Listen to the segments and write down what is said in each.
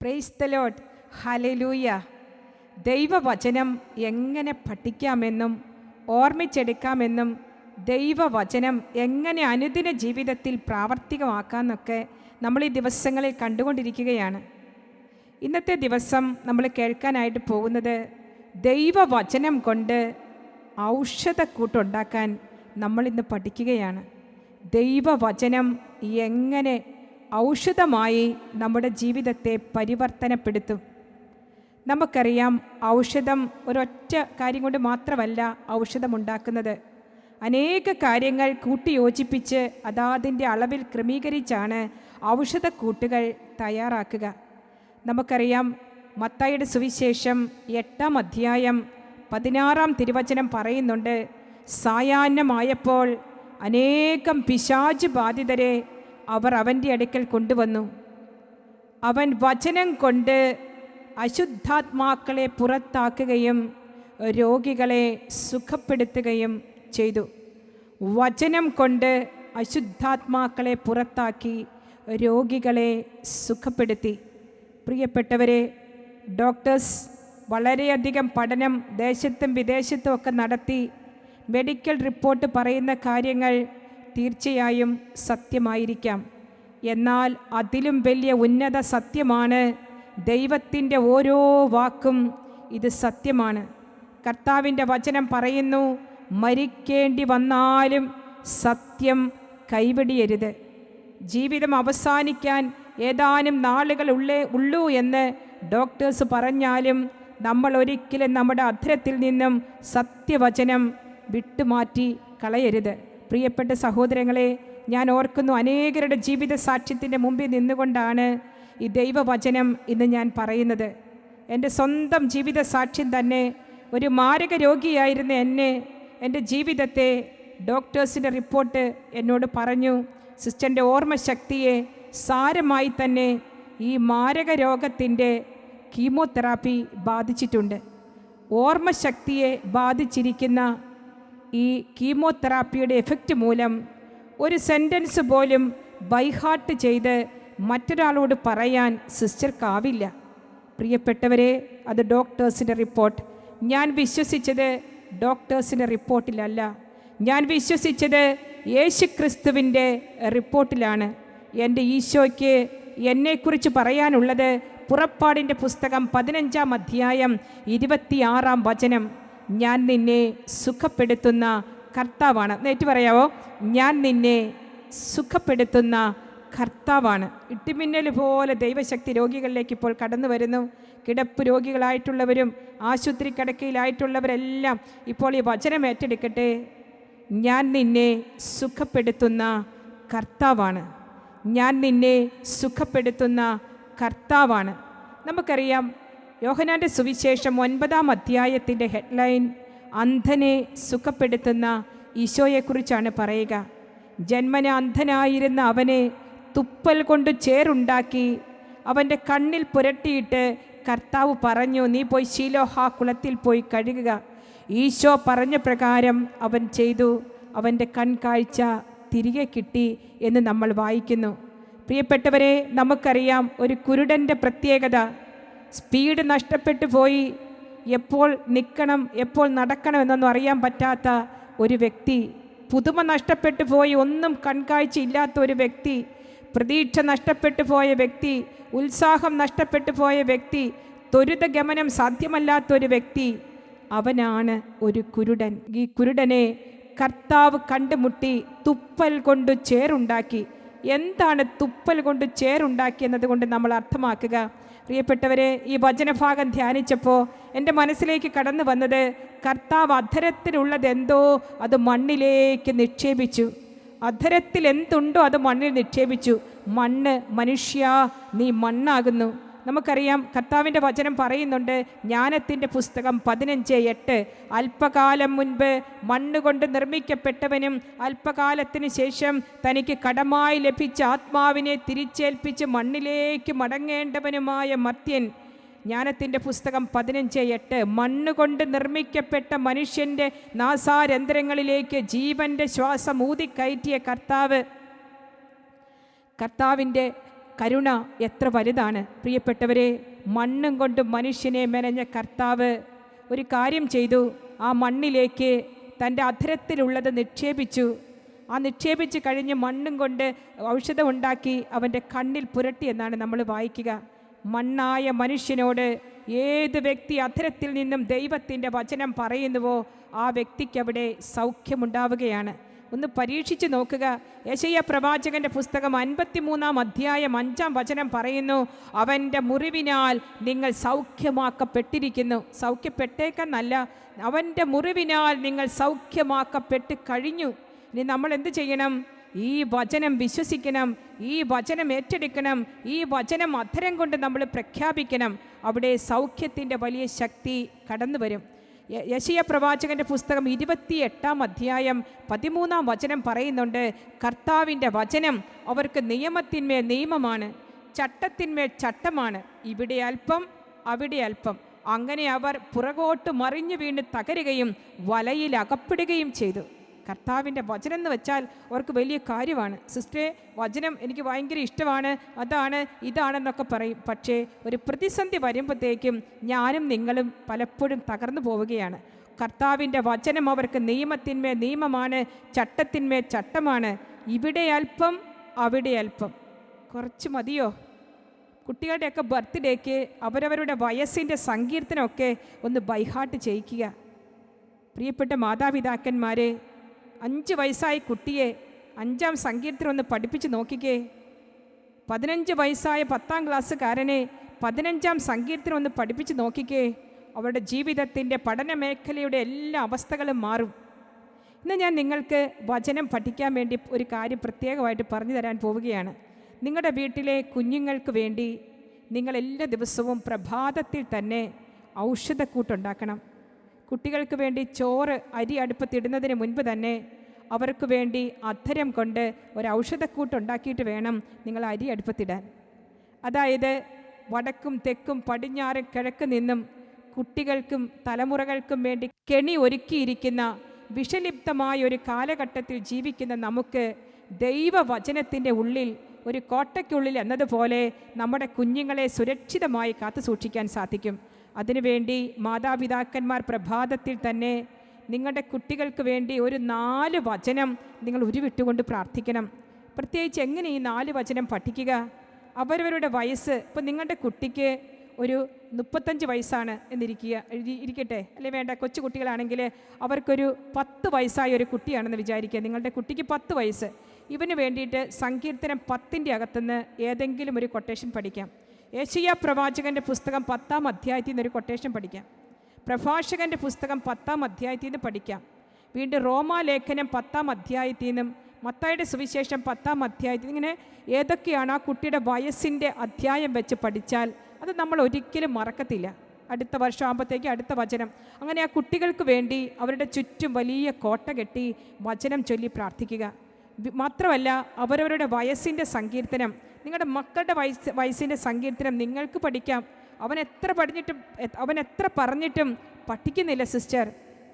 Praise the Lord. Hallelujah. ദൈവവചനം എങ്ങനെ പഠിക്കാമെന്നും ഓർമ്മിച്ചെടുക്കാമെന്നും ദൈവവചനം എങ്ങനെ അനുദിന ജീവിതത്തിൽ പ്രാവർത്തികമാക്കാമെന്നൊക്കെ നമ്മൾ ഈ ദിവസങ്ങളിൽ കണ്ടുകൊണ്ടിരിക്കുകയാണ്. ഇന്നത്തെ ദിവസം നമ്മൾ കേൾക്കാനായിട്ട് പോകുന്നത് ദൈവവചനം കൊണ്ട് ഔഷധക്കൂട്ടുണ്ടാക്കാൻ നമ്മളിന്ന് പഠിക്കുകയാണ്. ദൈവവചനം എങ്ങനെ ഔഷധമായി നമ്മുടെ ജീവിതത്തെ പരിവർത്തനപ്പെടുത്തും. നമുക്കറിയാം, ഔഷധം ഒരൊറ്റ കാര്യം കൊണ്ട് മാത്രമല്ല ഔഷധമുണ്ടാക്കുന്നത്. അനേക കാര്യങ്ങൾ കൂട്ടിയോജിപ്പിച്ച് അതാതിൻ്റെ അളവിൽ ക്രമീകരിച്ചാണ് ഔഷധക്കൂട്ടുകൾ തയ്യാറാക്കുക. നമുക്കറിയാം, മത്തായിയുടെ സുവിശേഷം 8-ാം അധ്യായം 16-ാം തിരുവചനം പറയുന്നുണ്ട്, സായാഹ്നമായപ്പോൾ അനേകം പിശാച് ബാധിതരെ അവർ അവൻ്റെ അടുക്കൽ കൊണ്ടുവന്നു. അവൻ വചനം കൊണ്ട് അശുദ്ധാത്മാക്കളെ പുറത്താക്കുകയും രോഗികളെ സുഖപ്പെടുത്തുകയും ചെയ്തു. വചനം കൊണ്ട് അശുദ്ധാത്മാക്കളെ പുറത്താക്കി രോഗികളെ സുഖപ്പെടുത്തി. പ്രിയപ്പെട്ടവരെ, ഡോക്ടേഴ്സ് വളരെയധികം പഠനം ദേശത്തും വിദേശത്തും ഒക്കെ നടത്തി മെഡിക്കൽ റിപ്പോർട്ട് പറയുന്ന കാര്യങ്ങൾ തീർച്ചയായും സത്യമായിരിക്കാം. എന്നാൽ അതിലും വലിയ ഉന്നത സത്യമാണ് ദൈവത്തിൻ്റെ ഓരോ വാക്കും. ഇത് സത്യമാണ്. കർത്താവിൻ്റെ വചനം പറയുന്നു, മരിക്കേണ്ടി വന്നാലും സത്യം കൈവെടിയരുത്. ജീവിതം അവസാനിക്കാൻ ഏതാനും നാളുകൾ ഉള്ളൂ എന്ന് ഡോക്ടേഴ്സ് പറഞ്ഞാലും നമ്മൾ ഒരിക്കലും നമ്മുടെ അധരത്തിൽ നിന്നും സത്യവചനം വിട്ടുമാറ്റി കളയരുത്. പ്രിയപ്പെട്ട സഹോദരങ്ങളെ, ഞാൻ ഓർക്കുന്നു, അനേകരുടെ ജീവിത സാക്ഷ്യത്തിൻ്റെ മുമ്പിൽ നിന്നുകൊണ്ടാണ് ഈ ദൈവവചനം ഇന്ന് ഞാൻ പറയുന്നത്. എൻ്റെ സ്വന്തം ജീവിത സാക്ഷ്യം തന്നെ. ഒരു മാരക രോഗിയായിരുന്ന എന്നെ, എൻ്റെ ജീവിതത്തെ ഡോക്ടേഴ്സിൻ്റെ റിപ്പോർട്ട് എന്നോട് പറഞ്ഞു, സിസ്റ്ററിൻ്റെ ഓർമ്മശക്തിയെ സാരമായി തന്നെ ഈ മാരക രോഗത്തിൻ്റെ കീമോതെറാപ്പി ബാധിച്ചിട്ടുണ്ട്. ഓർമ്മശക്തിയെ ബാധിച്ചിരിക്കുന്ന ഈ കീമോതെറാപ്പിയുടെ എഫക്റ്റ് മൂലം ഒരു സെൻറ്റൻസ് പോലും ബൈഹാർട്ട് ചെയ്ത് മറ്റൊരാളോട് പറയാൻ സിസ്റ്റർക്കാവില്ല. പ്രിയപ്പെട്ടവരെ, അത് ഡോക്ടേഴ്സിൻ്റെ റിപ്പോർട്ട്. ഞാൻ വിശ്വസിച്ചത് ഡോക്ടേഴ്സിൻ്റെ റിപ്പോർട്ടിലല്ല, ഞാൻ വിശ്വസിച്ചത് യേശുക്രിസ്തുവിൻ്റെ റിപ്പോർട്ടിലാണ്. എൻ്റെ ഈശോയ്ക്ക് എന്നെക്കുറിച്ച് പറയാനുള്ളത് പുറപ്പാടിൻ്റെ പുസ്തകം 15-ാം അധ്യായം 26-ാം വചനം, ഞാൻ നിന്നെ സുഖപ്പെടുത്തുന്ന കർത്താവാണ്. നേറ്റ് പറയാവോ? ഞാൻ നിന്നെ സുഖപ്പെടുത്തുന്ന കർത്താവാണ്. ഇട്ടിമിന്നൽ പോലെ ദൈവശക്തി രോഗികളിലേക്ക് ഇപ്പോൾ കടന്നു വരുന്നു. കിടപ്പ് രോഗികളായിട്ടുള്ളവരും ആശുപത്രി കിടക്കയിലായിട്ടുള്ളവരെല്ലാം ഇപ്പോൾ ഈ വചനം ഏറ്റെടുക്കട്ടെ. ഞാൻ നിന്നെ സുഖപ്പെടുത്തുന്ന കർത്താവാണ്. ഞാൻ നിന്നെ സുഖപ്പെടുത്തുന്ന കർത്താവാണ്. നമുക്കറിയാം, യോഹന്നാൻ്റെ സുവിശേഷം 9-ാം അധ്യായത്തിൻ്റെ ഹെഡ്ലൈൻ അന്ധനെ സുഖപ്പെടുത്തുന്ന ഈശോയെക്കുറിച്ചാണ് പറയുക. ജന്മന അന്ധനായിരുന്ന അവനെ തുപ്പൽ കൊണ്ട് ചേറുണ്ടാക്കി അവൻ്റെ കണ്ണിൽ പുരട്ടിയിട്ട് കർത്താവ് പറഞ്ഞു, നീ പോയി ശീലോഹാ കുളത്തിൽ പോയി കഴുകുക. ഈശോ പറഞ്ഞ പ്രകാരം അവൻ ചെയ്തു. അവൻ്റെ കൺകാഴ്ച തിരികെ കിട്ടി എന്ന് നമ്മൾ വായിക്കുന്നു. പ്രിയപ്പെട്ടവരെ, നമുക്കറിയാം, ഒരു കുരുടൻ്റെ പ്രത്യേകത സ്പീഡ് നഷ്ടപ്പെട്ടു പോയി. എപ്പോൾ നിൽക്കണം, എപ്പോൾ നടക്കണം എന്നൊന്നും അറിയാൻ പറ്റാത്ത ഒരു വ്യക്തി, പുതുമ നഷ്ടപ്പെട്ടു പോയി, ഒന്നും കൺകാഴ്ച ഇല്ലാത്ത ഒരു വ്യക്തി, പ്രതീക്ഷ നഷ്ടപ്പെട്ടു പോയ വ്യക്തി, ഉത്സാഹം നഷ്ടപ്പെട്ടു പോയ വ്യക്തി, ത്വരിതഗമനം സാധ്യമല്ലാത്തൊരു വ്യക്തി, അവനാണ് ഒരു കുരുടൻ. ഈ കുരുടനെ കർത്താവ് കണ്ടുമുട്ടി തുപ്പൽ കൊണ്ട് ചേറുണ്ടാക്കി. എന്താണ് തുപ്പൽ കൊണ്ട് ചേറുണ്ടാക്കി എന്നതുകൊണ്ട് നമ്മൾ അർത്ഥമാക്കുക? പ്രിയപ്പെട്ടവരെ, ഈ വചനഭാഗം ധ്യാനിച്ചപ്പോൾ എൻ്റെ മനസ്സിലേക്ക് കടന്നു വന്നത്, കർത്താവ് അധരത്തിലുള്ളതെന്തോ അത് മണ്ണിലേക്ക് നിക്ഷേപിച്ചു. അധരത്തിൽ എന്തുണ്ടോ അത് മണ്ണിൽ നിക്ഷേപിച്ചു. മണ്ണ്, മനുഷ്യ നീ മണ്ണാകുന്നു. നമുക്കറിയാം, കർത്താവിൻ്റെ വചനം പറയുന്നുണ്ട്, ജ്ഞാനത്തിൻ്റെ പുസ്തകം 15:8, അല്പകാലം മുൻപ് മണ്ണുകൊണ്ട് നിർമ്മിക്കപ്പെട്ടവനും അല്പകാലത്തിന് ശേഷം തനിക്ക് കടമായി ലഭിച്ച ആത്മാവിനെ തിരിച്ചേൽപ്പിച്ച് മണ്ണിലേക്ക് മടങ്ങേണ്ടവനുമായ മർത്യൻ. ജ്ഞാനത്തിൻ്റെ പുസ്തകം 15:8, മണ്ണുകൊണ്ട് നിർമ്മിക്കപ്പെട്ട മനുഷ്യൻ്റെ നാസാരന്ധ്രങ്ങളിലേക്ക് ജീവൻ്റെ ശ്വാസം ഊതിക്കയറ്റിയ കർത്താവിൻ്റെ കരുണ എത്ര വലുതാണ്. പ്രിയപ്പെട്ടവരെ, മണ്ണും കൊണ്ട് മനുഷ്യനെ മെനഞ്ഞ കർത്താവ് ഒരു കാര്യം ചെയ്തു. ആ മണ്ണിലേക്ക് തൻ്റെ അധരത്തിലുള്ളത് നിക്ഷേപിച്ചു. ആ നിക്ഷേപിച്ച് കഴിഞ്ഞ് മണ്ണും കൊണ്ട് ഔഷധം ഉണ്ടാക്കി അവൻ്റെ കണ്ണിൽ പുരട്ടി എന്നാണ് നമ്മൾ വായിക്കുക. മണ്ണായ മനുഷ്യനോട് ഏത് വ്യക്തി അധരത്തിൽ നിന്നും ദൈവത്തിൻ്റെ വചനം പറയുന്നുവോ ആ വ്യക്തിക്ക് അവിടെ സൗഖ്യമുണ്ടാവുകയാണ്. ഒന്ന് പരീക്ഷിച്ച് നോക്കുക. യെശയ്യാ പ്രവാചകന്റെ പുസ്തകം 53-ാം അധ്യായം 5-ാം വചനം പറയുന്നു, അവൻ്റെ മുറിവിനാൽ നിങ്ങൾ സൗഖ്യമാക്കപ്പെട്ടിരിക്കുന്നു. സൗഖ്യപ്പെട്ടേക്കെന്നല്ല, അവൻ്റെ മുറിവിനാൽ നിങ്ങൾ സൗഖ്യമാക്കപ്പെട്ട് കഴിഞ്ഞു. ഇനി നമ്മൾ എന്ത് ചെയ്യണം? ഈ വചനം വിശ്വസിക്കണം, ഈ വചനം ഏറ്റെടുക്കണം, ഈ വചനം അധരം കൊണ്ട് നമ്മൾ പ്രഖ്യാപിക്കണം. അവിടെ സൗഖ്യത്തിൻ്റെ വലിയ ശക്തി കടന്നു വരും. യെശയ്യാ പ്രവാചകന്റെ പുസ്തകം 28-ാം അധ്യായം 13-ാം വചനം പറയുന്നുണ്ട്, കർത്താവിൻ്റെ വചനം അവർക്ക് നിയമത്തിന്മേൽ നിയമമാണ്, ചട്ടത്തിന്മേൽ ചട്ടമാണ്. ഇവിടെ അല്പം അവിടെ അല്പം. അങ്ങനെ അവർ പുറകോട്ട് മറിഞ്ഞു വീണ് തകരുകയും വലയിൽ അകപ്പെടുകയും ചെയ്തു. കർത്താവിൻ്റെ വചനം എന്ന് വെച്ചാൽ അവർക്ക് വലിയ കാര്യമാണ്. സിസ്റ്ററെ, വചനം എനിക്ക് ഭയങ്കര ഇഷ്ടമാണ്, അതാണ് ഇതാണെന്നൊക്കെ പറയും. പക്ഷേ ഒരു പ്രതിസന്ധി വരുമ്പോഴത്തേക്കും ഞാനും നിങ്ങളും പലപ്പോഴും തകർന്നു പോവുകയാണ്. കർത്താവിൻ്റെ വചനം അവർക്ക് നിയമത്തിന്മേൽ നിയമമാണ്, ചട്ടത്തിന്മേൽ ചട്ടമാണ്. ഇവിടെ അല്പം അവിടെ അല്പം. കുറച്ച് മതിയോ? കുട്ടികളുടെയൊക്കെ ബർത്ത്ഡേക്ക് അവരവരുടെ വയസ്സിൻ്റെ സങ്കീർത്തനമൊക്കെ ഒന്ന് ബൈഹാർട്ട് ചെയ്യിക്കുക. പ്രിയപ്പെട്ട മാതാപിതാക്കന്മാരെ, 5 വയസ്സായ കുട്ടിയെ 5-ാം സങ്കീർത്തനം ഒന്ന് പഠിപ്പിച്ച് നോക്കിക്കേ. 15 വയസ്സായ 10-ാം ക്ലാസ്സുകാരനെ 15-ാം സങ്കീർത്തനം ഒന്ന് പഠിപ്പിച്ച് നോക്കിക്കേ. അവരുടെ ജീവിതത്തിൻ്റെ പഠന മേഖലയുടെ എല്ലാ അവസ്ഥകളും മാറും. ഇന്ന് ഞാൻ നിങ്ങൾക്ക് വചനം പഠിക്കാൻ വേണ്ടി ഒരു കാര്യം പ്രത്യേകമായിട്ട് പറഞ്ഞു തരാൻ പോവുകയാണ്. നിങ്ങളുടെ വീട്ടിലെ കുഞ്ഞുങ്ങൾക്ക് വേണ്ടി നിങ്ങൾ എല്ലാ ദിവസവും പ്രഭാതത്തിൽ തന്നെ ഔഷധക്കൂട്ടുണ്ടാക്കണം. കുട്ടികൾക്ക് വേണ്ടി ചോറ് അരി അടുപ്പത്തിടുന്നതിന് മുൻപ് തന്നെ അവർക്ക് വേണ്ടി അധരം കൊണ്ട് ഒരു ഔഷധക്കൂട്ടുണ്ടാക്കിയിട്ട് വേണം നിങ്ങൾ അരി അടുപ്പത്തിടാൻ. അതായത് വടക്കും തെക്കും പടിഞ്ഞാറും കിഴക്ക് നിന്നും കുട്ടികൾക്കും തലമുറകൾക്കും വേണ്ടി കെണി ഒരുക്കിയിരിക്കുന്ന വിഷലിപ്തമായ ഒരു കാലഘട്ടത്തിൽ ജീവിക്കുന്ന നമുക്ക് ദൈവവചനത്തിൻ്റെ ഉള്ളിൽ ഒരു കോട്ടയ്ക്കുള്ളിൽ എന്നതുപോലെ നമ്മുടെ കുഞ്ഞുങ്ങളെ സുരക്ഷിതമായി കാത്തു സൂക്ഷിക്കാൻ സാധിക്കും. അതിനുവേണ്ടി മാതാപിതാക്കന്മാർ പ്രഭാതത്തിൽ തന്നെ നിങ്ങളുടെ കുട്ടികൾക്ക് വേണ്ടി ഒരു 4 വചനം നിങ്ങൾ ഉരുവിട്ടുകൊണ്ട് പ്രാർത്ഥിക്കണം. പ്രത്യേകിച്ച് എങ്ങനെ ഈ 4 വചനം പഠിക്കുക? അവരവരുടെ വയസ്സ്, ഇപ്പം നിങ്ങളുടെ കുട്ടിക്ക് ഒരു 35 വയസ്സാണ് ഇരിക്കട്ടെ, അല്ലെ വേണ്ട, കൊച്ചു കുട്ടികളാണെങ്കിൽ അവർക്കൊരു 10 വയസ്സായ ഒരു കുട്ടിയാണെന്ന് വിചാരിക്കുക. നിങ്ങളുടെ കുട്ടിക്ക് 10 വയസ്സ്. ഇവന് വേണ്ടിയിട്ട് സങ്കീർത്തനം 10-ൻ്റെ അകത്തുനിന്ന് ഏതെങ്കിലും ഒരു കൊട്ടേഷൻ പഠിക്കാം. യെശയ്യാ പ്രവാചകൻ്റെ പുസ്തകം 10-ാം അധ്യായത്തിൽ നിന്നൊരു കൊട്ടേഷൻ പഠിക്കാം. പ്രഭാഷകൻ്റെ പുസ്തകം 10-ാം അധ്യായത്തിൽ നിന്ന് പഠിക്കാം. വീണ്ടും റോമാലേഖനം 10-ാം അധ്യായത്തിൽ നിന്നും മത്തായിയുടെ സുവിശേഷം 10-ാം അധ്യായത്തിൽ, ഇങ്ങനെ ഏതൊക്കെയാണ് ആ കുട്ടിയുടെ വയസ്സിൻ്റെ അധ്യായം വെച്ച് പഠിച്ചാൽ അത് നമ്മൾ ഒരിക്കലും മറക്കത്തില്ല. അടുത്ത വർഷം ആകുമ്പോഴത്തേക്ക് അടുത്ത വചനം. അങ്ങനെ ആ കുട്ടികൾക്ക് വേണ്ടി അവരുടെ ചുറ്റും വലിയ കോട്ട കെട്ടി വചനം ചൊല്ലി പ്രാർത്ഥിക്കുക. മാത്രമല്ല, അവരവരുടെ വയസ്സിൻ്റെ സങ്കീർത്തനം, നിങ്ങളുടെ മക്കളുടെ വയസ്സിൻ്റെ സങ്കീർത്തനം നിങ്ങൾക്ക് പഠിക്കാം. അവൻ എത്ര പറഞ്ഞിട്ടും പഠിക്കുന്നില്ല സിസ്റ്റർ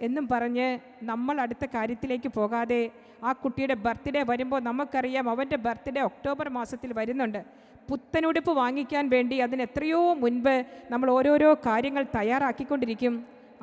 എന്നും പറഞ്ഞ് നമ്മൾ അടുത്ത കാര്യത്തിലേക്ക് പോകാതെ ആ കുട്ടിയുടെ ബർത്ത്ഡേ വരുമ്പോൾ നമുക്കറിയാം അവൻ്റെ ബർത്ത്ഡേ ഒക്ടോബർ മാസത്തിൽ വരുന്നുണ്ട്. പുത്തനുടുപ്പ് വാങ്ങിക്കാൻ വേണ്ടി അതിന് എത്രയോ മുൻപ് നമ്മൾ ഓരോരോ കാര്യങ്ങൾ തയ്യാറാക്കിക്കൊണ്ടിരിക്കും.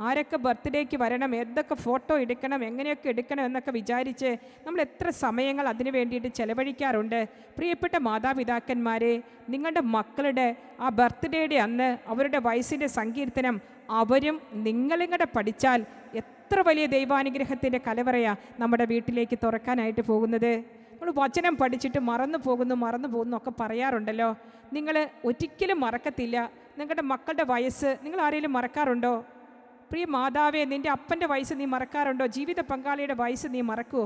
ആരൊക്കെ ബർത്ത്ഡേക്ക് വരണം, എന്തൊക്കെ ഫോട്ടോ എടുക്കണം, എങ്ങനെയൊക്കെ എടുക്കണം എന്നൊക്കെ വിചാരിച്ച് നമ്മൾ എത്ര സമയങ്ങൾ അതിനു വേണ്ടിയിട്ട് ചെലവഴിക്കാറുണ്ട്. പ്രിയപ്പെട്ട മാതാപിതാക്കന്മാരെ, നിങ്ങളുടെ മക്കളുടെ ആ ബർത്ത്ഡേയുടെ അന്ന് അവരുടെ വയസ്സിൻ്റെ സങ്കീർത്തനം അവരും നിങ്ങളും കൂടെ പഠിച്ചാൽ എത്ര വലിയ ദൈവാനുഗ്രഹത്തിൻ്റെ കലവറയാണ് നമ്മുടെ വീട്ടിലേക്ക് തുറക്കാനായിട്ട് പോകുന്നത്. നമ്മൾ വചനം പഠിച്ചിട്ട് മറന്നു പോകുന്നു ഒക്കെ പറയാറുണ്ടല്ലോ. നിങ്ങൾ ഒരിക്കലും മറക്കത്തില്ല. നിങ്ങളുടെ മക്കളുടെ വയസ്സ് നിങ്ങൾ ആരെങ്കിലും മറക്കാറുണ്ടോ? പ്രിയ മാതാവേ, നിൻ്റെ അപ്പൻ്റെ വയസ്സ് നീ മറക്കാറുണ്ടോ? ജീവിത പങ്കാളിയുടെ വയസ്സ് നീ മറക്കുമോ?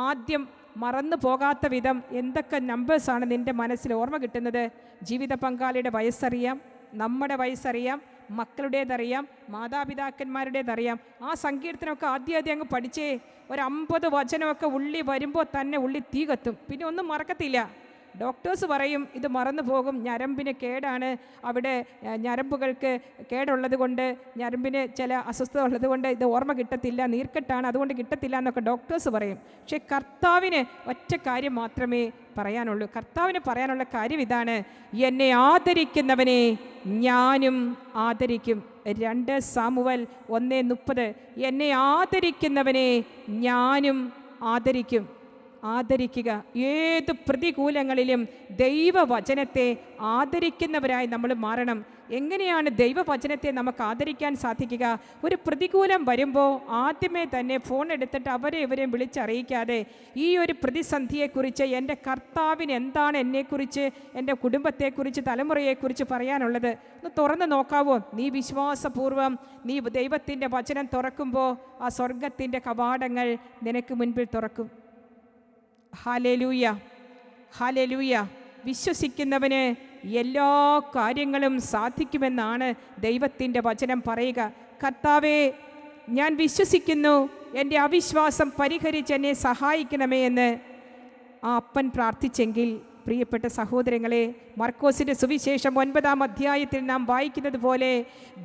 ആദ്യം മറന്നു പോകാത്ത വിധം എന്തൊക്കെ നമ്പേഴ്സാണ് നിൻ്റെ മനസ്സിൽ ഓർമ്മ കിട്ടുന്നത്? ജീവിത പങ്കാളിയുടെ വയസ്സറിയാം, നമ്മുടെ വയസ്സറിയാം, മക്കളുടേതറിയാം, മാതാപിതാക്കന്മാരുടേതറിയാം. ആ സങ്കീർത്തനമൊക്കെ ആദ്യം അങ്ങ് പഠിച്ചേ. ഒരു 50 വചനമൊക്കെ ഉള്ളി വരുമ്പോൾ തന്നെ ഉള്ളി തീ കത്തും. പിന്നെ ഒന്നും മറക്കത്തില്ല. ഡോക്ടേഴ്സ് പറയും ഇത് മറന്നു പോകും, ഞരമ്പിന് കേടാണ്, അവിടെ ഞരമ്പുകൾക്ക് കേടുള്ളത് കൊണ്ട്, ഞരമ്പിന് ചില അസ്വസ്ഥത ഉള്ളത് കൊണ്ട് ഇത് ഓർമ്മ കിട്ടത്തില്ല, നീർക്കെട്ടാണ് അതുകൊണ്ട് കിട്ടത്തില്ല എന്നൊക്കെ ഡോക്ടേഴ്സ് പറയും. പക്ഷേ കർത്താവിന് ഒറ്റ കാര്യം മാത്രമേ പറയാനുള്ളൂ. കർത്താവിന് പറയാനുള്ള കാര്യം ഇതാണ്: എന്നെ ആദരിക്കുന്നവനെ ഞാനും ആദരിക്കും. 2 സാമുവൽ 1:30. എന്നെ ആദരിക്കുന്നവനെ ഞാനും ആദരിക്കും. ആദരിക്കുക. ഏത് പ്രതികൂലങ്ങളിലും ദൈവവചനത്തെ ആദരിക്കുന്നവരായി നമ്മൾ മാറണം. എങ്ങനെയാണ് ദൈവവചനത്തെ നമുക്ക് ആദരിക്കാൻ സാധിക്കുക? ഒരു പ്രതികൂലം വരുമ്പോൾ ആദ്യമേ തന്നെ ഫോൺ എടുത്തിട്ട് ഇവരെയും വിളിച്ചറിയിക്കാതെ ഈ ഒരു പ്രതിസന്ധിയെക്കുറിച്ച് എൻ്റെ കർത്താവിന് എന്താണ് എന്നെക്കുറിച്ച്, എൻ്റെ കുടുംബത്തെക്കുറിച്ച്, തലമുറയെക്കുറിച്ച് പറയാനുള്ളത് ഒന്ന് തുറന്ന് നോക്കാവോ? നീ വിശ്വാസപൂർവം നീ ദൈവത്തിൻ്റെ വചനം തുറക്കുമ്പോൾ ആ സ്വർഗത്തിൻ്റെ കവാടങ്ങൾ നിനക്ക് മുൻപിൽ തുറക്കും. Hallelujah, hallelujah. വിശ്വസിക്കുന്നവന് എല്ലാ കാര്യങ്ങളും സാധിക്കുമെന്നാണ് ദൈവത്തിൻ്റെ വചനം പറയുക. കർത്താവേ, ഞാൻ വിശ്വസിക്കുന്നു, എൻ്റെ അവിശ്വാസം പരിഹരിച്ച് എന്നെ സഹായിക്കണമേ എന്ന് ആ അപ്പൻ പ്രാർത്ഥിച്ചെങ്കിൽ, പ്രിയപ്പെട്ട സഹോദരങ്ങളെ, മർക്കോസിൻ്റെ സുവിശേഷം 9-ാം അധ്യായത്തിൽ നാം വായിക്കുന്നത് പോലെ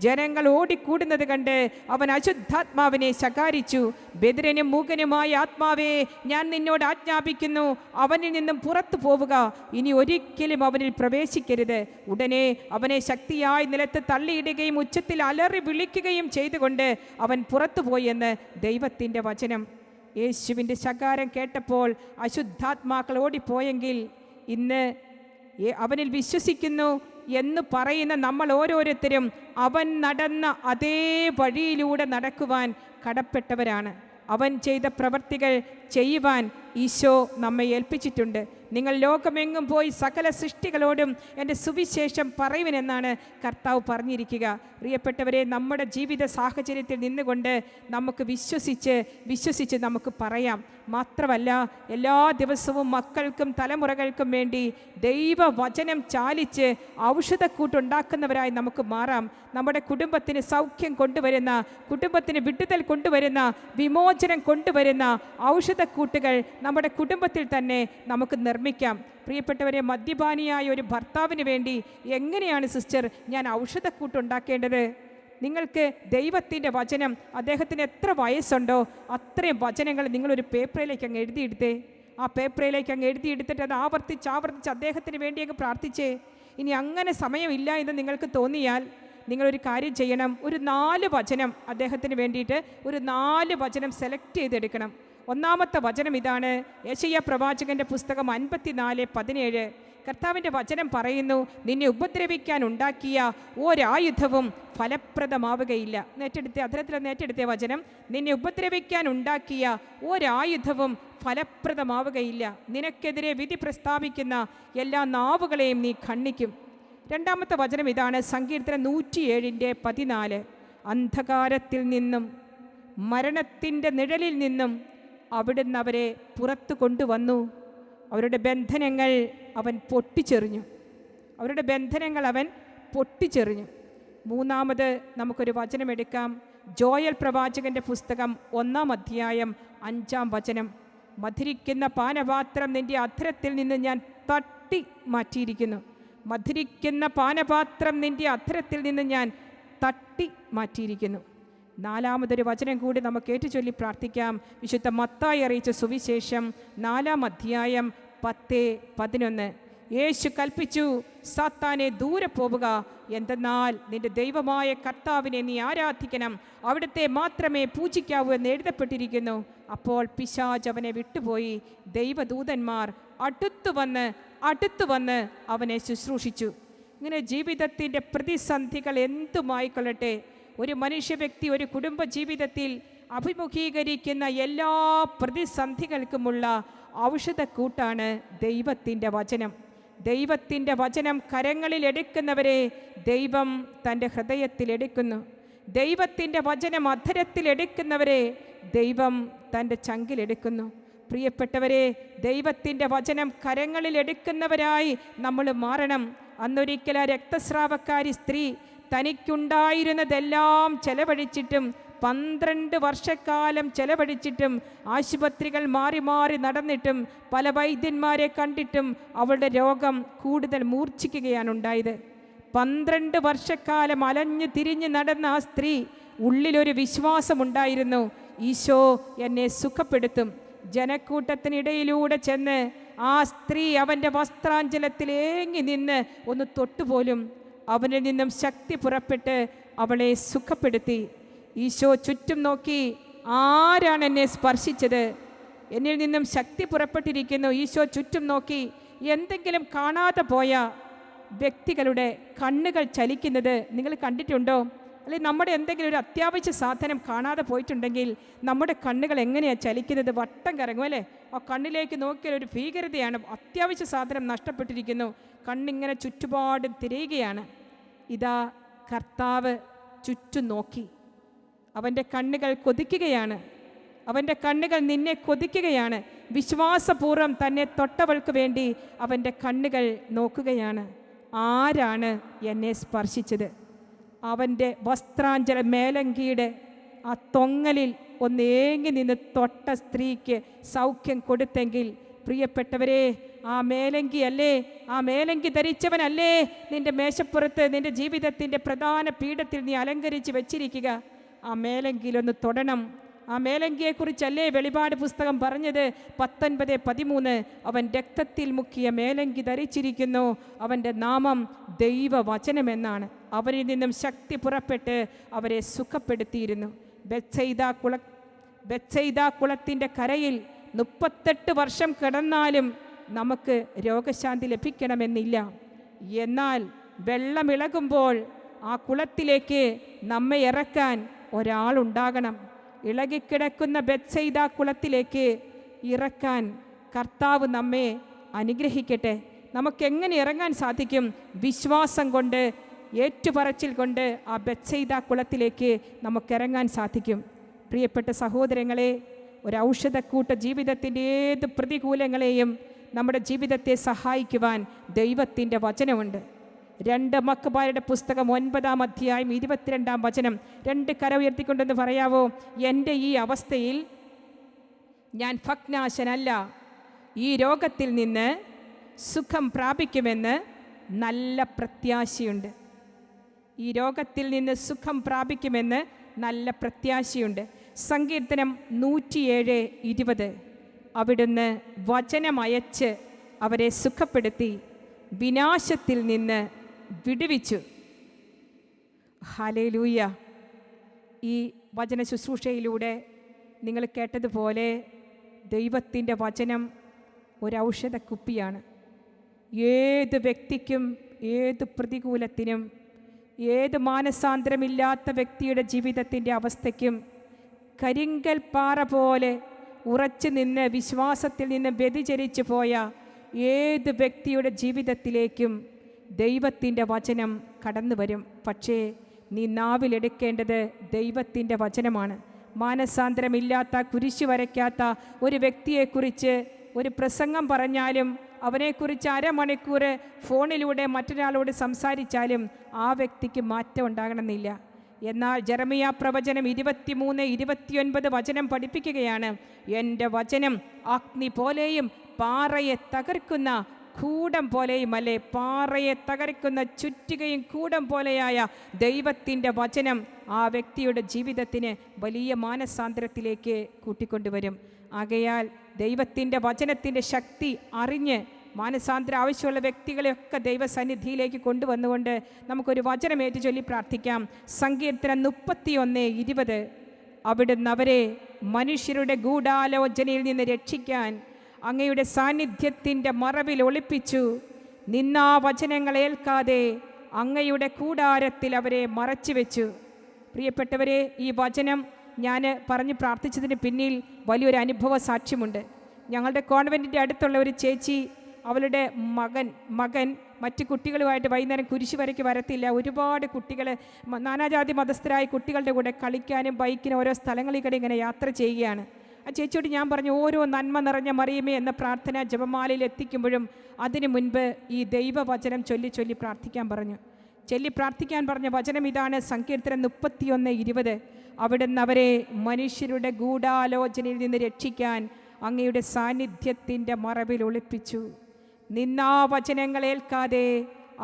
ജനങ്ങൾ ഓടിക്കൂടുന്നത് കണ്ട് അവൻ അശുദ്ധാത്മാവിനെ ശകാരിച്ചു. ബധിരനും മൂകനുമായ ആത്മാവേ, ഞാൻ നിന്നോട് ആജ്ഞാപിക്കുന്നു, അവനിൽ നിന്നും പുറത്തു പോവുക, ഇനി ഒരിക്കലും അവനിൽ പ്രവേശിക്കരുത്. ഉടനെ അവനെ ശക്തിയായി നിലത്ത് തള്ളിയിടുകയും ഉച്ചത്തിൽ അലറി വിളിക്കുകയും ചെയ്തുകൊണ്ട് അവൻ പുറത്തുപോയി എന്ന് ദൈവത്തിൻ്റെ വചനം. യേശുവിൻ്റെ ശകാരം കേട്ടപ്പോൾ അശുദ്ധാത്മാക്കൾ ഓടിപ്പോയെങ്കിൽ, ഇന്ന് അവനിൽ വിശ്വസിക്കുന്നു എന്ന് പറയുന്ന നമ്മൾ ഓരോരുത്തരും അവൻ നടന്ന അതേ വഴിയിലൂടെ നടക്കുവാൻ കടപ്പെട്ടവരാണ്. അവൻ ചെയ്ത പ്രവർത്തികൾ ചെയ്യുവാൻ ഈശോ നമ്മെ ഏൽപ്പിച്ചിട്ടുണ്ട്. നിങ്ങൾ ലോകമെങ്ങും പോയി സകല സൃഷ്ടികളോടും എൻ്റെ സുവിശേഷം പറയുവിനെന്നാണ് കർത്താവ് പറഞ്ഞിരിക്കുക. പ്രിയപ്പെട്ടവരെ, നമ്മുടെ ജീവിത സാഹചര്യത്തിൽ നിന്നുകൊണ്ട് നമുക്ക് വിശ്വസിച്ച് നമുക്ക് പറയാം. മാത്രമല്ല, എല്ലാ ദിവസവും മക്കൾക്കും തലമുറകൾക്കും വേണ്ടി ദൈവവചനം ചാലിച്ച് ഔഷധക്കൂട്ടുണ്ടാക്കുന്നവരായി നമുക്ക് മാറാം. നമ്മുടെ കുടുംബത്തിന് സൗഖ്യം കൊണ്ടുവരുന്ന, കുടുംബത്തിന് വിടുതൽ കൊണ്ടുവരുന്ന, വിമോചനം കൊണ്ടുവരുന്ന ഔഷധക്കൂട്ടുകൾ നമ്മുടെ കുടുംബത്തിൽ തന്നെ നമുക്ക് നിർമ്മിക്കാം. പ്രിയപ്പെട്ടവരെ, മദ്യപാനിയായ ഒരു ഭർത്താവിന് വേണ്ടി എങ്ങനെയാണ് സിസ്റ്റർ ഞാൻ ഔഷധക്കൂട്ടുണ്ടാക്കേണ്ടത്? നിങ്ങൾക്ക് ദൈവത്തിൻ്റെ വചനം, അദ്ദേഹത്തിന് എത്ര വയസ്സുണ്ടോ അത്രയും വചനങ്ങൾ നിങ്ങളൊരു പേപ്പറിലേക്ക് അങ്ങ് എഴുതിയെടുത്തേ. ആ പേപ്പറിലേക്ക് അങ്ങ് എഴുതിയെടുത്തിട്ട് അത് ആവർത്തിച്ച് അദ്ദേഹത്തിന് വേണ്ടി അങ്ങ് പ്രാർത്ഥിച്ചേ. ഇനി അങ്ങനെ സമയമില്ല എന്ന് നിങ്ങൾക്ക് തോന്നിയാൽ നിങ്ങളൊരു കാര്യം ചെയ്യണം. ഒരു 4 വചനം അദ്ദേഹത്തിന് വേണ്ടിയിട്ട് ഒരു 4 വചനം സെലക്ട് ചെയ്തെടുക്കണം. ഒന്നാമത്തെ വചനം ഇതാണ്. യെശയ്യാ പ്രവാചകന്റെ പുസ്തകം 54:17. കർത്താവിൻ്റെ വചനം പറയുന്നു, നിന്നെ ഉപദ്രവിക്കാൻ ഉണ്ടാക്കിയ ഒരായുധവും ഫലപ്രദമാവുകയില്ല. നേറ്റെടുത്ത വചനം, നിന്നെ ഉപദ്രവിക്കാൻ ഉണ്ടാക്കിയ ഒരായുധവും ഫലപ്രദമാവുകയില്ല. നിനക്കെതിരെ വിധി പ്രസ്താവിക്കുന്ന എല്ലാ നാവുകളെയും നീ ഖണ്ഡിക്കും. രണ്ടാമത്തെ വചനം ഇതാണ്. സങ്കീർത്തനം 107:14. അന്ധകാരത്തിൽ നിന്നും മരണത്തിൻ്റെ നിഴലിൽ നിന്നും അവിടുന്ന് അവരെ പുറത്തു കൊണ്ടുവന്നു. അവരുടെ ബന്ധനങ്ങൾ അവൻ പൊട്ടിച്ചെറിഞ്ഞു. മൂന്നാമത് നമുക്കൊരു വചനമെടുക്കാം. ജോയൽ പ്രവാചകന്റെ പുസ്തകം 1-ാം അധ്യായം 5-ാം വചനം. മധുരിക്കുന്ന പാനപാത്രം നിന്റെ അധരത്തിൽ നിന്ന് ഞാൻ തട്ടി മാറ്റിയിരിക്കുന്നു. മധുരിക്കുന്ന പാനപാത്രം നിന്റെ അധരത്തിൽ നിന്ന് ഞാൻ തട്ടി മാറ്റിയിരിക്കുന്നു. നാലാമതൊരു വചനം കൂടി നമുക്ക് ഏറ്റുചൊല്ലി പ്രാർത്ഥിക്കാം. വിശുദ്ധ മത്തായി അറിയിച്ച സുവിശേഷം 4-ാം അധ്യായം 10-11. യേശു കൽപ്പിച്ചു, സാത്താനെ ദൂരെ പോവുക, എന്തെന്നാൽ നിന്റെ ദൈവമായ കർത്താവിനെ നീ ആരാധിക്കണം, അവിടുത്തെ മാത്രമേ പൂജിക്കാവൂ എന്ന് എഴുതപ്പെട്ടിരിക്കുന്നു. അപ്പോൾ പിശാച് അവനെ വിട്ടുപോയി. ദൈവദൂതന്മാർ അടുത്തു വന്ന് അവനെ ശുശ്രൂഷിച്ചു. ഇങ്ങനെ ജീവിതത്തിൻ്റെ പ്രതിസന്ധികൾ എന്തുമായിക്കൊള്ളട്ടെ, ഒരു മനുഷ്യ വ്യക്തി ഒരു കുടുംബ ജീവിതത്തിൽ അഭിമുഖീകരിക്കുന്ന എല്ലാ പ്രതിസന്ധികൾക്കുമുള്ള ഔഷധക്കൂട്ടാണ് ദൈവത്തിൻ്റെ വചനം. ദൈവത്തിൻ്റെ വചനം കരങ്ങളിൽ എടുക്കുന്നവരെ ദൈവം തൻ്റെ ഹൃദയത്തിൽ എടുക്കുന്നു. ദൈവത്തിൻ്റെ വചനം അധരത്തിൽ എടുക്കുന്നവരെ ദൈവം തൻ്റെ ചങ്കിലെടുക്കുന്നു. പ്രിയപ്പെട്ടവരെ, ദൈവത്തിൻ്റെ വചനം കരങ്ങളിൽ എടുക്കുന്നവരായി നമ്മൾ മാറണം. അന്നൊരിക്കൽ ആ രക്തസ്രാവക്കാരി സ്ത്രീ തനിക്കുണ്ടായിരുന്നതെല്ലാം ചെലവഴിച്ചിട്ടും 12 വർഷക്കാലം ചെലവഴിച്ചിട്ടും ആശുപത്രികൾ മാറി മാറി നടന്നിട്ടും പല വൈദ്യന്മാരെ കണ്ടിട്ടും അവളുടെ രോഗം കൂടുതൽ മൂർച്ഛിക്കുകയാണ് ഉണ്ടായത്. 12 വർഷക്കാലം അലഞ്ഞു തിരിഞ്ഞ് നടന്ന ആ സ്ത്രീ ഉള്ളിലൊരു വിശ്വാസമുണ്ടായിരുന്നു, ഈശോ എന്നെ സുഖപ്പെടുത്തും. ജനക്കൂട്ടത്തിനിടയിലൂടെ ചെന്ന് ആ സ്ത്രീ അവൻ്റെ വസ്ത്രാഞ്ചലത്തിൽ ഏങ്ങി നിന്ന് ഒന്ന് തൊട്ടുപോലും അവനിൽ നിന്നും ശക്തി പുറപ്പെട്ട് അവളെ സുഖപ്പെടുത്തി. ഈശോ ചുറ്റും നോക്കി, ആരാണ് എന്നെ സ്പർശിച്ചത്? എന്നിൽ നിന്നും ശക്തി പുറപ്പെട്ടിരിക്കുന്നു. ഈശോ ചുറ്റും നോക്കി. എന്തെങ്കിലും കാണാതെ പോയ വ്യക്തികളുടെ കണ്ണുകൾ ചലിക്കുന്നത് നിങ്ങൾ കണ്ടിട്ടുണ്ടോ? അല്ലെങ്കിൽ നമ്മുടെ എന്തെങ്കിലും ഒരു അത്യാവശ്യ സാധനം കാണാതെ പോയിട്ടുണ്ടെങ്കിൽ നമ്മുടെ കണ്ണുകൾ എങ്ങനെയാണ് ചലിക്കുന്നത്? വട്ടം കറങ്ങും അല്ലേ? ആ കണ്ണിലേക്ക് നോക്കിയാൽ ഒരു ഭീകരതയാണ്. അത്യാവശ്യ സാധനം നഷ്ടപ്പെട്ടിരിക്കുന്നു, കണ്ണിങ്ങനെ ചുറ്റുപാടും തിരയുകയാണ്. ഇതാ കർത്താവ് ചുറ്റും നോക്കി, അവൻ്റെ കണ്ണുകൾ കൊതിക്കുകയാണ്. അവൻ്റെ കണ്ണുകൾ നിന്നെ കൊതിക്കുകയാണ്. വിശ്വാസപൂർവ്വം തന്നെ തൊട്ടവൾക്ക് വേണ്ടി അവൻ്റെ കണ്ണുകൾ നോക്കുകയാണ്. ആരാണ് എന്നെ സ്പർശിച്ചത്? അവൻ്റെ വസ്ത്രാഞ്ചല മേലങ്കിയുടെ ആ തൊങ്ങലിൽ ഒന്ന് ഏങ്ങി നിന്ന് തൊട്ട സ്ത്രീക്ക് സൗഖ്യം കൊടുത്തെങ്കിൽ, പ്രിയപ്പെട്ടവരെ, ആ മേലങ്കി അല്ലേ, ആ മേലങ്കി ധരിച്ചവനല്ലേ നിൻ്റെ മേശപ്പുറത്ത് നിൻ്റെ ജീവിതത്തിൻ്റെ പ്രധാന പീഠത്തിൽ നീ അലങ്കരിച്ച് വെച്ചിരിക്കുക. ആ മേലങ്കിയിലൊന്ന് തൊടണം. ആ മേലങ്കിയെക്കുറിച്ചല്ലേ വെളിപാട് പുസ്തകം പറഞ്ഞത്? 19:13 അവൻ രക്തത്തിൽ മുക്കിയ മേലങ്കി ധരിച്ചിരിക്കുന്നു, അവൻ്റെ നാമം ദൈവവചനമെന്നാണ്. അവരിൽ നിന്നും ശക്തി പുറപ്പെട്ട് അവരെ സുഖപ്പെടുത്തിയിരുന്നു. ബെത്സയിദ കുളത്തിൻ്റെ കരയിൽ 38 വർഷം കിടന്നാലും നമുക്ക് രോഗശാന്തി ലഭിക്കണമെന്നില്ല. എന്നാൽ വെള്ളമിളകുമ്പോൾ ആ കുളത്തിലേക്ക് നമ്മെ ഇറക്കാൻ ഒരാളുണ്ടാകണം. ഇളകിക്കിടക്കുന്ന ബെത്സയിദ കുളത്തിലേക്ക് ഇറക്കാൻ കർത്താവ് നമ്മെ അനുഗ്രഹിക്കട്ടെ. നമുക്കെങ്ങനെ ഇറങ്ങാൻ സാധിക്കും? വിശ്വാസം കൊണ്ട്, ഏറ്റുപറച്ചിൽ കൊണ്ട് ആ ബെത്സയിദ കുളത്തിലേക്ക് നമുക്കിറങ്ങാൻ സാധിക്കും. പ്രിയപ്പെട്ട സഹോദരങ്ങളെ, ഒരു ഔഷധക്കൂട്ട ജീവിതത്തിൻ്റെ ഏത് പ്രതികൂലങ്ങളെയും നമ്മുടെ ജീവിതത്തെ സഹായിക്കുവാൻ ദൈവത്തിൻ്റെ വചനമുണ്ട്. 2 മക്കബായരുടെ പുസ്തകം 9-ാം അധ്യായം 22-ാം വചനം. 2 കര ഉയർത്തിക്കൊണ്ടെന്ന് പറയാവോ? എൻ്റെ ഈ അവസ്ഥയിൽ ഞാൻ ഭഗ്നാശനല്ല, ഈ രോഗത്തിൽ നിന്ന് സുഖം പ്രാപിക്കുമെന്ന് നല്ല പ്രത്യാശയുണ്ട്. ഈ രോഗത്തിൽ നിന്ന് സുഖം പ്രാപിക്കുമെന്ന് നല്ല പ്രത്യാശയുണ്ട്. സങ്കീർത്തനം 107:20. അവിടുന്ന് വചനമയച്ച് അവരെ സുഖപ്പെടുത്തി വിനാശത്തിൽ നിന്ന് വിടുവിച്ചു. ഹല്ലേലൂയ. ഈ വചന ശുശ്രൂഷയിലൂടെ നിങ്ങൾ കേട്ടതുപോലെ ദൈവത്തിൻ്റെ വചനം ഒരൗഷധക്കുപ്പിയാണ്. ഏത് വ്യക്തിക്കും, ഏത് പ്രതികൂലത്തിനും, ഏത് മാനസാന്തരമില്ലാത്ത വ്യക്തിയുടെ ജീവിതത്തിൻ്റെ അവസ്ഥയ്ക്കും കരിങ്കൽ പാറ പോലെ ഉറച്ചു നിന്ന് വിശ്വാസത്തിൽ നിന്ന് വ്യതിചരിച്ചു പോയ ഏത് വ്യക്തിയുടെ ജീവിതത്തിലേക്കും ദൈവത്തിൻ്റെ വചനം കടന്നു വരും. പക്ഷേ നീ നാവിലെടുക്കേണ്ടത് ദൈവത്തിൻ്റെ വചനമാണ്. മാനസാന്തരമില്ലാത്ത, കുരിശു വരയ്ക്കാത്ത ഒരു വ്യക്തിയെക്കുറിച്ച് ഒരു പ്രസംഗം പറഞ്ഞാലും, അവനെക്കുറിച്ച് അരമണിക്കൂർ ഫോണിലൂടെ മറ്റൊരാളോട് സംസാരിച്ചാലും ആ വ്യക്തിക്ക് മാറ്റം ഉണ്ടാകണമെന്നില്ല. എന്നാൽ ജെറമിയ പ്രവചനം 23:29 വചനം പഠിപ്പിക്കുകയാണ്, എൻ്റെ വചനം അഗ്നി പോലെയും പാറയെ തകർക്കുന്ന കൂടം പോലെയും അല്ലേ, പാറയെ തകർക്കുന്ന ചുറ്റികയും കൂടം പോലെയായ ദൈവത്തിൻ്റെ വചനം ആ വ്യക്തിയുടെ ജീവിതത്തിന് വലിയ മാനസാന്തരത്തിലേക്ക് കൂട്ടിക്കൊണ്ടുവരും. ആകയാൽ ദൈവത്തിൻ്റെ വചനത്തിൻ്റെ ശക്തി അറിഞ്ഞ് മാനസാന്തരം ആവശ്യമുള്ള വ്യക്തികളെയൊക്കെ ദൈവസന്നിധിയിലേക്ക് കൊണ്ടുവന്നുകൊണ്ട് നമുക്കൊരു വചനമേറ്റ് ചൊല്ലി പ്രാർത്ഥിക്കാം. സങ്കീർത്തനം 31:20. അവിടുന്ന് അവരെ മനുഷ്യരുടെ ഗൂഢാലോചനയിൽ നിന്ന് രക്ഷിക്കാൻ അങ്ങയുടെ സാന്നിധ്യത്തിൻ്റെ മറവിൽ ഒളിപ്പിച്ചു. നിന്നാ വചനങ്ങൾ ഏൽക്കാതെ അങ്ങയുടെ കൂടാരത്തിൽ അവരെ മറച്ചു വെച്ചു. പ്രിയപ്പെട്ടവരെ, ഈ വചനം ഞാൻ പറഞ്ഞ് പ്രാർത്ഥിച്ചതിന് പിന്നിൽ വലിയൊരു അനുഭവ സാക്ഷ്യമുണ്ട്. ഞങ്ങളുടെ കോൺവെൻറ്റിൻ്റെ അടുത്തുള്ള ഒരു ചേച്ചി, അവളുടെ മകൻ മറ്റു കുട്ടികളുമായിട്ട് വൈകുന്നേരം കുരിശു വരയ്ക്ക് വരത്തില്ല. ഒരുപാട് കുട്ടികൾ, നാനാജാതി മതസ്ഥരായ കുട്ടികളുടെ കൂടെ കളിക്കാനും ബൈക്കിനും ഓരോ സ്ഥലങ്ങളിൽ കൂടെ ഇങ്ങനെ യാത്ര ചെയ്യുകയാണ്. ആ ചേച്ചിയോട് ഞാൻ പറഞ്ഞു, ഓരോ നന്മ നിറഞ്ഞ മറിയമേ എന്ന പ്രാർത്ഥന ജപമാലയിൽ എത്തിക്കുമ്പോഴും അതിനു മുൻപ് ഈ ദൈവവചനം ചൊല്ലി പ്രാർത്ഥിക്കാൻ പറഞ്ഞു. പ്രാർത്ഥിക്കാൻ പറഞ്ഞ വചനം ഇതാണ്, സങ്കീർത്തനം 31:20. അവിടുന്ന് അവരെ മനുഷ്യരുടെ ഗൂഢാലോചനയിൽ നിന്ന് രക്ഷിക്കാൻ അങ്ങയുടെ സാന്നിധ്യത്തിൻ്റെ മറവിൽ ഒളിപ്പിച്ചു. നിന്നാ വചനങ്ങൾ ഏൽക്കാതെ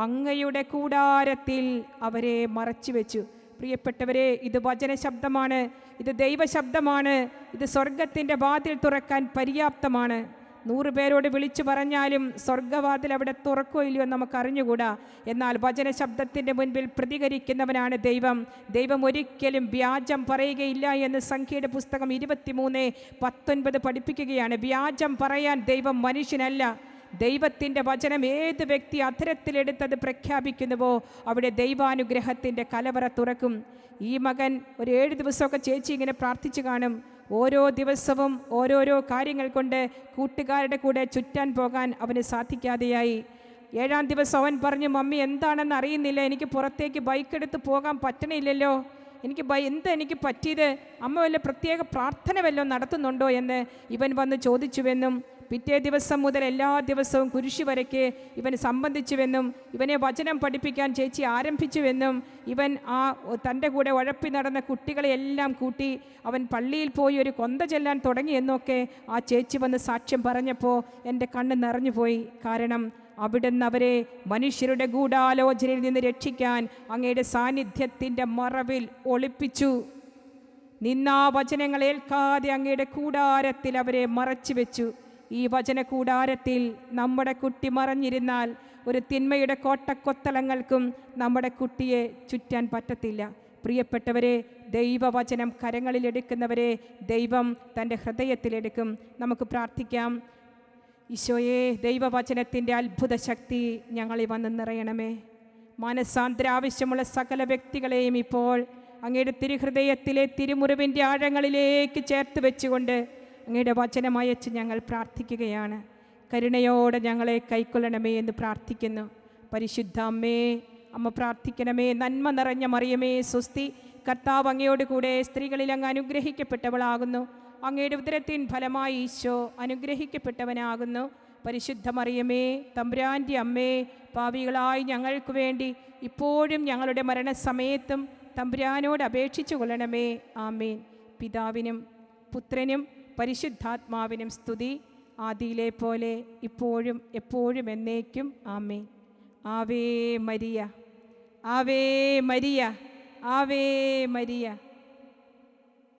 അങ്ങയുടെ കൂടാരത്തിൽ അവരെ മറച്ചു വെച്ചു. പ്രിയപ്പെട്ടവരെ, ഇത് വചനശബ്ദമാണ്, ഇത് ദൈവശബ്ദമാണ്, ഇത് സ്വർഗത്തിൻ്റെ വാതിൽ തുറക്കാൻ പര്യാപ്തമാണ്. 100 പേരോട് വിളിച്ചു പറഞ്ഞാലും സ്വർഗവാതിൽ അവിടെ തുറക്കോ ഇല്ലയോ നമുക്ക് അറിഞ്ഞുകൂടാ. എന്നാൽ വചനശബ്ദത്തിൻ്റെ മുൻപിൽ പ്രതികരിക്കുന്നവനാണ് ദൈവം. ദൈവം ഒരിക്കലും വ്യാജം പറയുകയില്ല എന്ന് സംഖ്യയുടെ പുസ്തകം 23:19 പഠിപ്പിക്കുകയാണ്. വ്യാജം പറയാൻ ദൈവം മനുഷ്യനല്ല. ദൈവത്തിൻ്റെ വചനം ഏത് വ്യക്തി അധരത്തിലെടുത്തത് പ്രഖ്യാപിക്കുന്നുവോ അവിടെ ദൈവാനുഗ്രഹത്തിൻ്റെ കലവറ തുറക്കും. ഈ മകൻ ഒരു 7 ദിവസമൊക്കെ ചേച്ചി ഇങ്ങനെ പ്രാർത്ഥിച്ചു കാണും. ഓരോ ദിവസവും ഓരോരോ കാര്യങ്ങൾ കൊണ്ട് കൂട്ടുകാരുടെ കൂടെ ചുറ്റാൻ പോകാൻ അവന് സാധിക്കാതെയായി. 7-ാം ദിവസം അവൻ പറഞ്ഞു, മമ്മി എന്താണെന്ന് അറിയുന്നില്ല, എനിക്ക് പുറത്തേക്ക് ബൈക്കെടുത്ത് പോകാൻ പറ്റണില്ലല്ലോ, എനിക്ക് പറ്റിയത്, അമ്മ വല്ല പ്രത്യേക പ്രാർത്ഥന വല്ലതും നടത്തുന്നുണ്ടോ എന്ന് ഇവൻ വന്ന് ചോദിച്ചുവെന്നും പിറ്റേ ദിവസം മുതൽ എല്ലാ ദിവസവും കുരിശ് വരയ്ക്ക് ഇവൻ സംബന്ധിച്ചുവെന്നും ഇവനെ വചനം പഠിപ്പിക്കാൻ ചേച്ചി ആരംഭിച്ചുവെന്നും ഇവൻ തൻ്റെ കൂടെ ഉഴപ്പി നടന്ന കുട്ടികളെയെല്ലാം കൂട്ടി അവൻ പള്ളിയിൽ പോയി ഒരു കൊന്ത ചെല്ലാൻ തുടങ്ങിയെന്നൊക്കെ ആ ചേച്ചി വന്ന് സാക്ഷ്യം പറഞ്ഞപ്പോൾ എൻ്റെ കണ്ണ് നിറഞ്ഞുപോയി. കാരണം അവിടുന്ന് അവരെ മനുഷ്യരുടെ ഗൂഢാലോചനയിൽ നിന്ന് രക്ഷിക്കാൻ അങ്ങയുടെ സാന്നിധ്യത്തിൻ്റെ മറവിൽ ഒളിപ്പിച്ചു. നിന്നാ വചനങ്ങൾ ഏൽക്കാതെ അങ്ങയുടെ കൂടാരത്തിൽ അവരെ മറച്ചു വെച്ചു. ഈ വചന കൂടാരത്തിൽ നമ്മുടെ കുട്ടി മറഞ്ഞിരുന്നാൽ ഒരു തിന്മയുടെ കോട്ടക്കൊത്തളങ്ങൾക്കും നമ്മുടെ കുട്ടിയെ ചുറ്റാൻ പറ്റത്തില്ല. പ്രിയപ്പെട്ടവരെ, ദൈവവചനം കരങ്ങളിലെടുക്കുന്നവരെ ദൈവം തൻ്റെ ഹൃദയത്തിലെടുക്കും. നമുക്ക് പ്രാർത്ഥിക്കാം. ഈശോയെ, ദൈവവചനത്തിൻ്റെ അത്ഭുത ശക്തി ഞങ്ങളിൽ വന്ന് നിറയണമേ. മനസ്സാന്തര ആവശ്യമുള്ള സകല വ്യക്തികളെയും ഇപ്പോൾ അങ്ങയുടെ തിരുഹൃദയത്തിലെ തിരുമുറിവിൻ്റെ ആഴങ്ങളിലേക്ക് ചേർത്ത് വെച്ചുകൊണ്ട് അങ്ങയുടെ വചനമയച്ച് ഞങ്ങൾ പ്രാർത്ഥിക്കുകയാണ്. കരുണയോടെ ഞങ്ങളെ കൈക്കൊള്ളണമേ എന്ന് പ്രാർത്ഥിക്കുന്നു. പരിശുദ്ധ അമ്മേ, അമ്മ പ്രാർത്ഥിക്കണമേ. നന്മ നിറഞ്ഞ മറിയമേ സ്വസ്തി, കർത്താവ് അങ്ങയോട് കൂടെ സ്ത്രീകളിൽ അങ്ങ് അനുഗ്രഹിക്കപ്പെട്ടവളാകുന്നു. അങ്ങയുടെ ഉദരത്തിൻ ഫലമായി ഈശോ അനുഗ്രഹിക്കപ്പെട്ടവനാകുന്നു. പരിശുദ്ധ മറിയമേ, തമ്പുരാൻ്റെ അമ്മേ, പാപികളായി ഞങ്ങൾക്ക് വേണ്ടി ഇപ്പോഴും ഞങ്ങളുടെ മരണസമയത്തും തമ്പുരാനോട് അപേക്ഷിച്ചു കൊള്ളണമേ. ആമേൻ. പിതാവിനും പുത്രനും പരിശുദ്ധാത്മാവിനും സ്തുതി, ആദിയിലെ പോലെ ഇപ്പോഴും എപ്പോഴും എന്നേക്കും. ആമേൻ. Ave Maria, Ave Maria, Ave Maria.